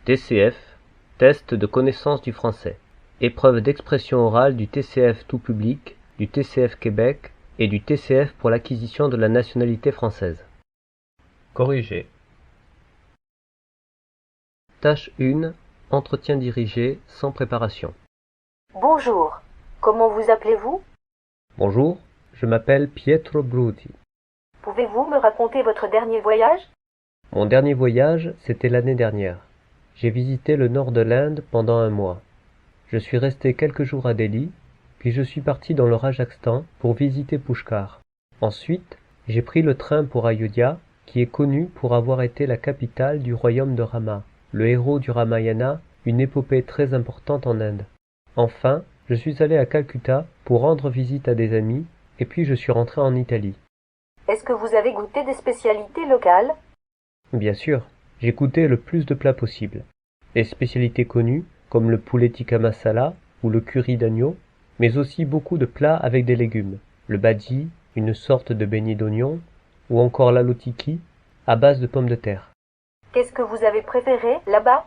TCF, test de connaissance du français. Épreuve d'expression orale du TCF tout public, du TCF Québec et du TCF pour l'acquisition de la nationalité française. Corriger. Tâche 1. Entretien dirigé sans préparation. Bonjour, comment vous appelez-vous? Bonjour, je m'appelle Pietro Bruti. Pouvez-vous me raconter votre dernier voyage? Mon dernier voyage, c'était l'année dernière. J'ai visité le nord de l'Inde pendant un mois. Je suis resté quelques jours à Delhi, puis je suis parti dans le Rajasthan pour visiter Pushkar. Ensuite, j'ai pris le train pour Ayodhya, qui est connu pour avoir été la capitale du royaume de Rama, le héros du Ramayana, une épopée très importante en Inde. Enfin, je suis allé à Calcutta pour rendre visite à des amis, et puis je suis rentré en Italie. Est-ce que vous avez goûté des spécialités locales? Bien sûr, j'ai goûté le plus de plats possible. Les spécialités connues, comme le poulet tikka masala ou le curry d'agneau, mais aussi beaucoup de plats avec des légumes, le bhaji, une sorte de beignet d'oignon, ou encore l'aloo tikki, à base de pommes de terre. Qu'est-ce que vous avez préféré là-bas?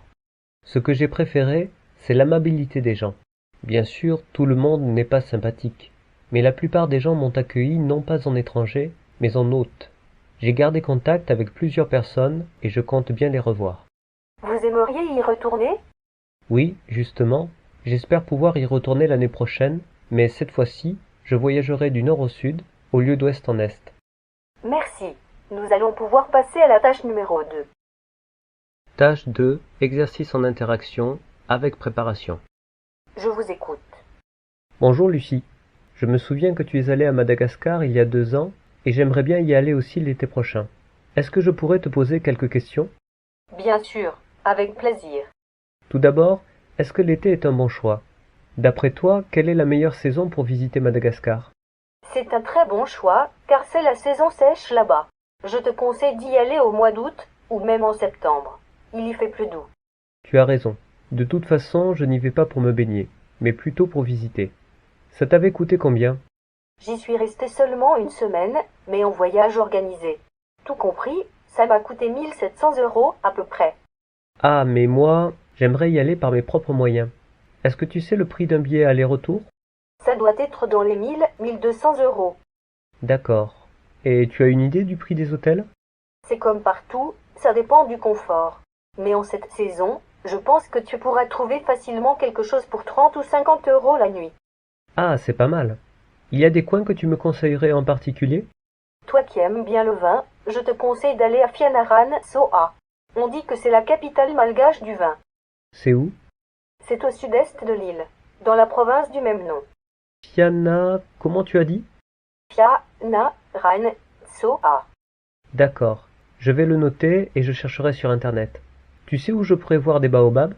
Ce que j'ai préféré, c'est l'amabilité des gens. Bien sûr, tout le monde n'est pas sympathique, mais la plupart des gens m'ont accueilli non pas en étranger, mais en hôte. J'ai gardé contact avec plusieurs personnes et je compte bien les revoir. Vous aimeriez y retourner? Oui, justement, j'espère pouvoir y retourner l'année prochaine, mais cette fois-ci, je voyagerai du nord au sud, au lieu d'ouest en est. Merci. Nous allons pouvoir passer à la tâche numéro 2. Tâche 2. Exercice en interaction, avec préparation. Je vous écoute. Bonjour Lucie. Je me souviens que tu es allée à Madagascar il y a 2 ans, et j'aimerais bien y aller aussi l'été prochain. Est-ce que je pourrais te poser quelques questions? Bien sûr, avec plaisir. Tout d'abord, est-ce que l'été est un bon choix? D'après toi, quelle est la meilleure saison pour visiter Madagascar? C'est un très bon choix, car c'est la saison sèche là-bas. Je te conseille d'y aller au mois d'août, ou même en septembre. Il y fait plus doux. Tu as raison. De toute façon, je n'y vais pas pour me baigner, mais plutôt pour visiter. Ça t'avait coûté combien? J'y suis resté seulement une semaine, mais en voyage organisé. Tout compris, ça m'a coûté 1700 € à peu près. Ah, mais moi, j'aimerais y aller par mes propres moyens. Est-ce que tu sais le prix d'un billet aller-retour? Ça doit être dans les 1200 €. D'accord. Et tu as une idée du prix des hôtels? C'est comme partout, ça dépend du confort. Mais en cette saison, je pense que tu pourras trouver facilement quelque chose pour 30 ou 50 € la nuit. Ah, c'est pas mal. Il y a des coins que tu me conseillerais en particulier? Toi qui aimes bien le vin, je te conseille d'aller à Fianarane Soa. On dit que c'est la capitale malgache du vin. C'est où? C'est au sud-est de l'île, dans la province du même nom. Fianna, comment tu as dit? Fianarane Soa. D'accord. Je vais le noter et je chercherai sur internet. Tu sais où je pourrais voir des baobabs?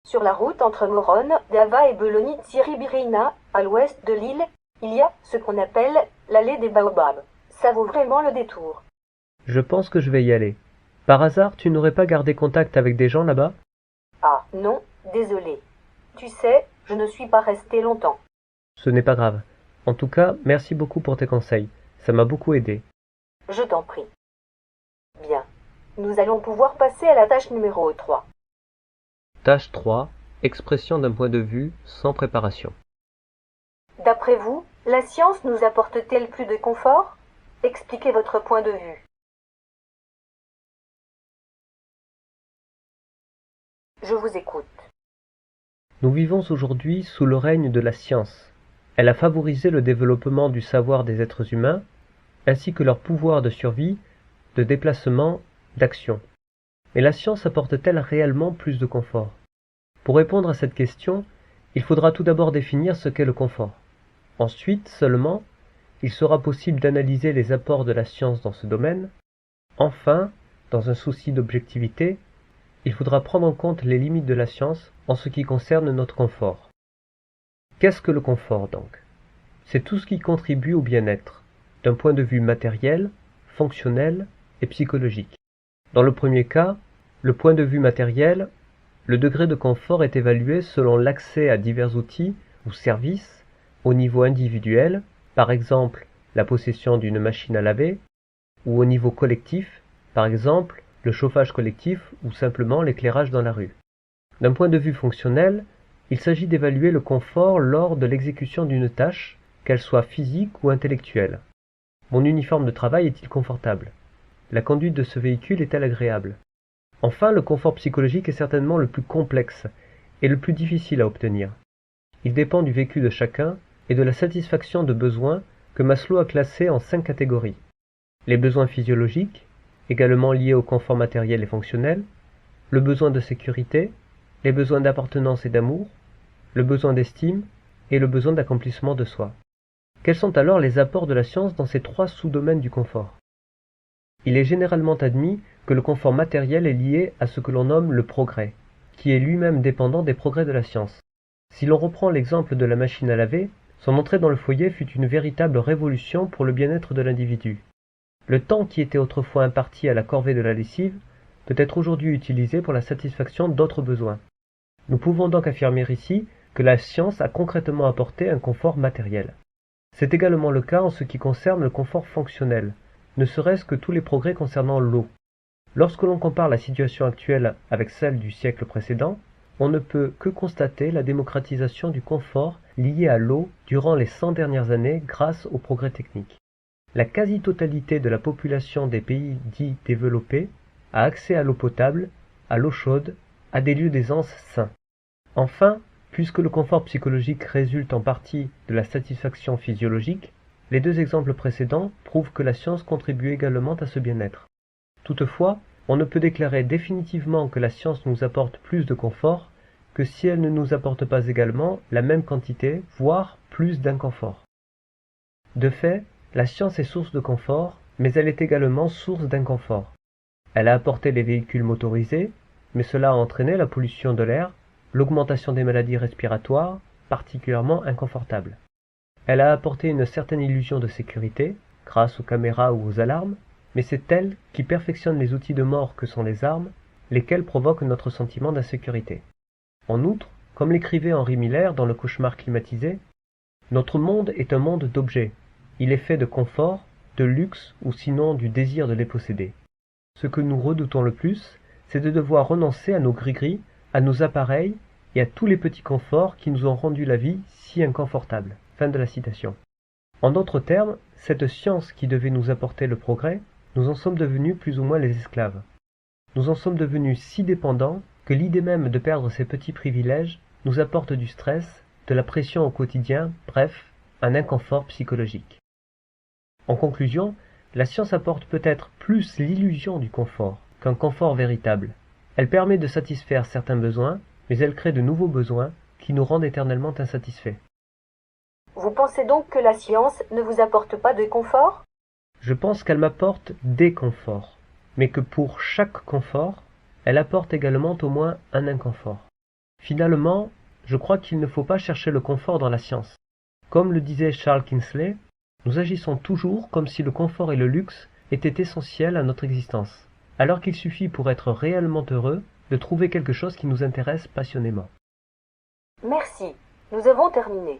Sur la route entre Morone, Dava et Beloni-Tsiribirina, à l'ouest de l'île, il y a ce qu'on appelle l'allée des baobabs. Ça vaut vraiment le détour. Je pense que je vais y aller. Par hasard, tu n'aurais pas gardé contact avec des gens là-bas? Ah, non, désolé. Tu sais, je ne suis pas resté longtemps. Ce n'est pas grave. En tout cas, merci beaucoup pour tes conseils. Ça m'a beaucoup aidé. Je t'en prie. Bien. Nous allons pouvoir passer à la tâche numéro 3. Tâche 3. Expression d'un point de vue sans préparation. D'après vous, la science nous apporte-t-elle plus de confort? Expliquez votre point de vue. Je vous écoute. Nous vivons aujourd'hui sous le règne de la science. Elle a favorisé le développement du savoir des êtres humains, ainsi que leur pouvoir de survie, de déplacement, d'action. Mais la science apporte-t-elle réellement plus de confort? Pour répondre à cette question, il faudra tout d'abord définir ce qu'est le confort. Ensuite seulement, il sera possible d'analyser les apports de la science dans ce domaine. Enfin, dans un souci d'objectivité, il faudra prendre en compte les limites de la science en ce qui concerne notre confort. Qu'est-ce que le confort donc? C'est tout ce qui contribue au bien-être, d'un point de vue matériel, fonctionnel et psychologique. Dans le premier cas, le point de vue matériel, le degré de confort est évalué selon l'accès à divers outils ou services au niveau individuel, par exemple la possession d'une machine à laver, ou au niveau collectif, par exemple le chauffage collectif ou simplement l'éclairage dans la rue. D'un point de vue fonctionnel, il s'agit d'évaluer le confort lors de l'exécution d'une tâche, qu'elle soit physique ou intellectuelle. Mon uniforme de travail est-il confortable? La conduite de ce véhicule est-elle agréable? Enfin, le confort psychologique est certainement le plus complexe et le plus difficile à obtenir. Il dépend du vécu de chacun et de la satisfaction de besoins que Maslow a classés en 5 catégories. Les besoins physiologiques, également liés au confort matériel et fonctionnel, le besoin de sécurité, les besoins d'appartenance et d'amour, le besoin d'estime et le besoin d'accomplissement de soi. Quels sont alors les apports de la science dans ces 3 sous-domaines du confort? Il est généralement admis que le confort matériel est lié à ce que l'on nomme le progrès, qui est lui-même dépendant des progrès de la science. Si l'on reprend l'exemple de la machine à laver, son entrée dans le foyer fut une véritable révolution pour le bien-être de l'individu. Le temps qui était autrefois imparti à la corvée de la lessive peut être aujourd'hui utilisé pour la satisfaction d'autres besoins. Nous pouvons donc affirmer ici que la science a concrètement apporté un confort matériel. C'est également le cas en ce qui concerne le confort fonctionnel, ne serait-ce que tous les progrès concernant l'eau. Lorsque l'on compare la situation actuelle avec celle du siècle précédent, on ne peut que constater la démocratisation du confort lié à l'eau durant les 100 dernières années grâce aux progrès techniques. La quasi-totalité de la population des pays dits développés a accès à l'eau potable, à l'eau chaude, à des lieux d'aisance sains. Enfin, puisque le confort psychologique résulte en partie de la satisfaction physiologique, les 2 exemples précédents prouvent que la science contribue également à ce bien-être. Toutefois, on ne peut déclarer définitivement que la science nous apporte plus de confort que si elle ne nous apporte pas également la même quantité, voire plus d'inconfort. De fait, la science est source de confort, mais elle est également source d'inconfort. Elle a apporté les véhicules motorisés, mais cela a entraîné la pollution de l'air, l'augmentation des maladies respiratoires, particulièrement inconfortables. Elle a apporté une certaine illusion de sécurité, grâce aux caméras ou aux alarmes, mais c'est elle qui perfectionne les outils de mort que sont les armes, lesquels provoquent notre sentiment d'insécurité. En outre, comme l'écrivait Henri Miller dans Le cauchemar climatisé, notre monde est un monde d'objets. Il est fait de confort, de luxe ou sinon du désir de les posséder. Ce que nous redoutons le plus, c'est de devoir renoncer à nos gris-gris, à nos appareils et à tous les petits conforts qui nous ont rendu la vie si inconfortable. Fin de la citation. En d'autres termes, cette science qui devait nous apporter le progrès, nous en sommes devenus plus ou moins les esclaves. Nous en sommes devenus si dépendants que l'idée même de perdre ces petits privilèges nous apporte du stress, de la pression au quotidien, bref, un inconfort psychologique. En conclusion, la science apporte peut-être plus l'illusion du confort qu'un confort véritable. Elle permet de satisfaire certains besoins, mais elle crée de nouveaux besoins qui nous rendent éternellement insatisfaits. Vous pensez donc que la science ne vous apporte pas de confort? Je pense qu'elle m'apporte des conforts, mais que pour chaque confort, elle apporte également au moins un inconfort. Finalement, je crois qu'il ne faut pas chercher le confort dans la science. Comme le disait Charles Kingsley, nous agissons toujours comme si le confort et le luxe étaient essentiels à notre existence, alors qu'il suffit pour être réellement heureux de trouver quelque chose qui nous intéresse passionnément. Merci, nous avons terminé.